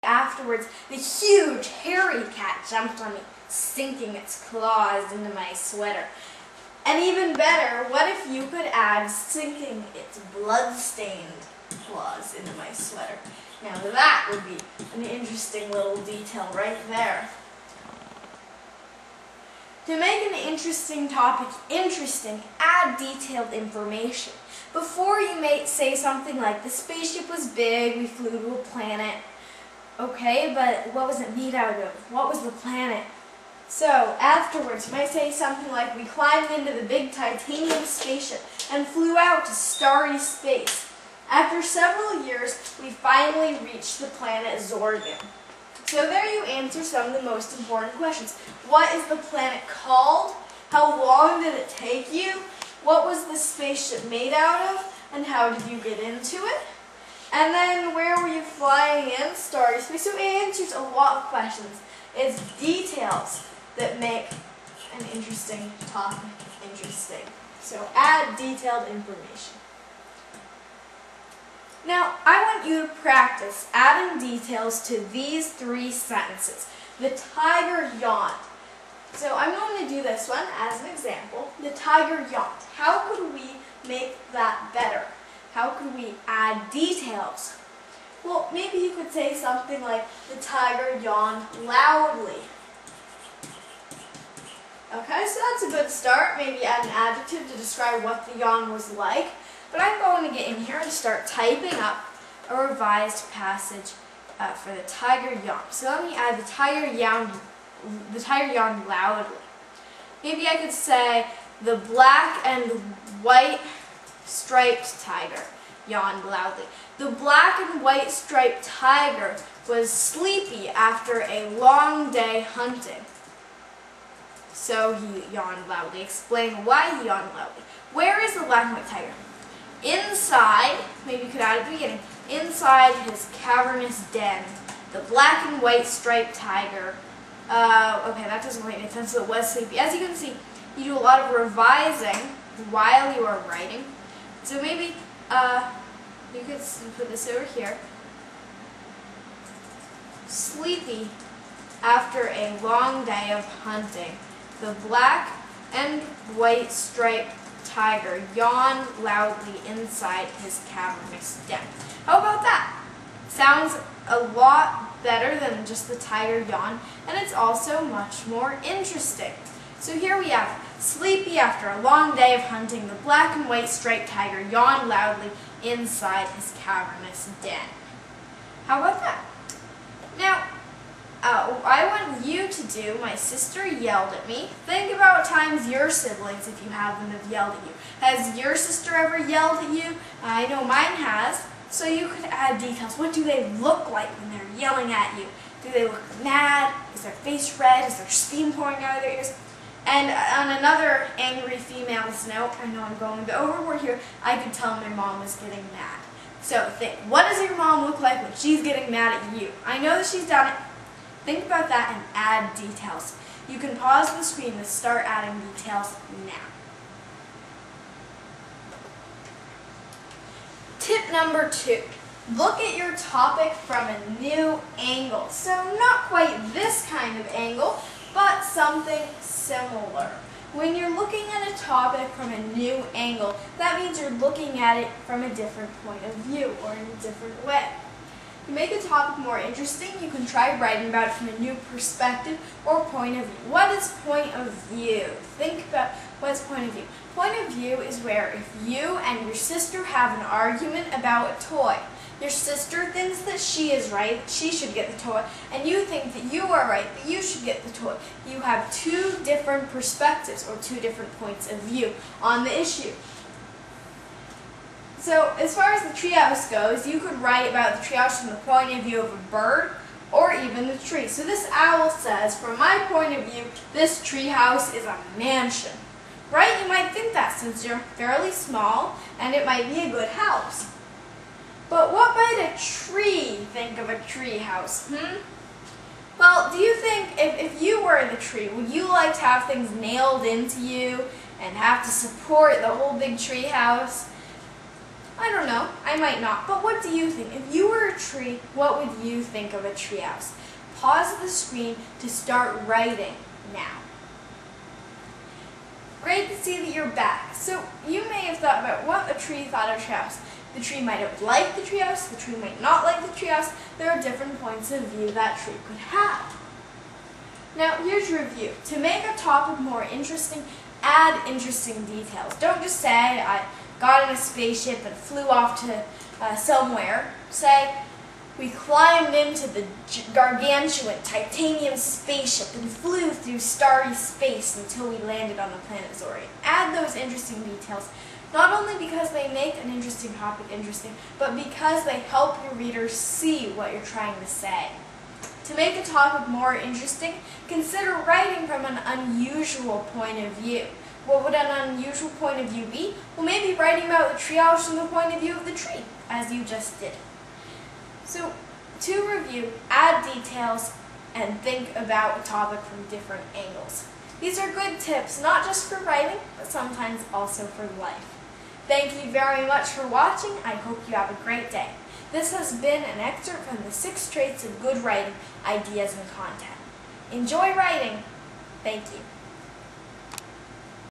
afterwards the huge hairy cat jumped on me, sinking its claws into my sweater. And even better, what if you could add sinking its blood-stained claws into my sweater? Now that would be an interesting little detail right there. To make an interesting topic interesting, add detailed information. Before you may say something like, the spaceship was big, we flew to a planet. Okay, but what was it made out of? What was the planet? So, afterwards, you might say something like, we climbed into the big titanium spaceship and flew out to starry space. After several years, we finally reached the planet Zorgan. So there you answer some of the most important questions. What is the planet called? How long did it take you? What was the spaceship made out of? And how did you get into it? And then where were you flying in? Starry space. So it answers a lot of questions. It's details that make an interesting topic interesting. So add detailed information. Now, I want you to practice adding details to these 3 sentences. The tiger yawned. So I'm going to do this one as an example. The tiger yawned. How could we make that better? How could we add details? Well, maybe you could say something like, the tiger yawned loudly. Okay, so that's a good start. Maybe add an adjective to describe what the yawn was like. But I'm going to get in here and start typing up a revised passage for the tiger yawn. So let me add the tiger yawned loudly. Maybe I could say, the black and white striped tiger yawned loudly. The black and white striped tiger was sleepy after a long day hunting. So he yawned loudly. Explain why he yawned loudly. Where is the black and white tiger? Inside, maybe you could add at the beginning, inside his cavernous den, the black and white striped tiger. Okay, that doesn't really make sense, so it was sleepy. As you can see, you do a lot of revising while you are writing. So maybe you could put this over here. Sleepy after a long day of hunting, the black and white striped tiger yawned loudly inside his cavernous den. How about that? Sounds a lot better than just the tiger yawn, and it's also much more interesting. So here we have, sleepy after a long day of hunting, the black and white striped tiger yawned loudly inside his cavernous den. How about that? Now, I want you to do, my sister yelled at me. Think about times your siblings, if you have them, have yelled at you. Has your sister ever yelled at you? I know mine has. So you could add details. What do they look like when they're yelling at you? Do they look mad? Is their face red? Is there steam pouring out of their ears? And on another angry female's note, I know I'm going a bit overboard here, I could tell my mom was getting mad. So think, what does your mom look like when she's getting mad at you? I know that she's done it. Think about that and add details. You can pause the screen and start adding details now. Tip number 2. Look at your topic from a new angle. So not quite this kind of angle, but something similar. When you're looking at a topic from a new angle, that means you're looking at it from a different point of view or in a different way. To make a topic more interesting, you can try writing about it from a new perspective or point of view. What is point of view? Think about what is point of view. Point of view is where if you and your sister have an argument about a toy, your sister thinks that she is right, she should get the toy, and you think that you are right, that you should get the toy. You have 2 different perspectives or 2 different points of view on the issue. So as far as the treehouse goes, you could write about the treehouse from the point of view of a bird or even the tree. So this owl says, from my point of view, this treehouse is a mansion. Right? You might think that since you're fairly small and it might be a good house. But what might a tree think of a tree house? Well, do you think if you were in the tree, would you like to have things nailed into you and have to support the whole big tree house? I don't know, I might not, but what do you think? If you were a tree, what would you think of a treehouse? Pause the screen to start writing now. Great to see that you're back. So you may have thought about what a tree thought of a treehouse. The tree might have liked the treehouse, the tree might not like the treehouse. There are different points of view that tree could have. Now here's your review. To make a topic more interesting, add interesting details. Don't just say, I got in a spaceship and flew off to somewhere. Say, we climbed into the gargantuan titanium spaceship and flew through starry space until we landed on the planet Zorian. Add those interesting details, not only because they make an interesting topic interesting, but because they help your readers see what you're trying to say. To make a topic more interesting, consider writing from an unusual point of view. What would an unusual point of view be? Well, maybe writing about the treehouse from the point of view of the tree, as you just did. So, to review, add details and think about a topic from different angles. These are good tips, not just for writing, but sometimes also for life. Thank you very much for watching. I hope you have a great day. This has been an excerpt from the 6 Traits of Good Writing, Ideas and Content. Enjoy writing. Thank you.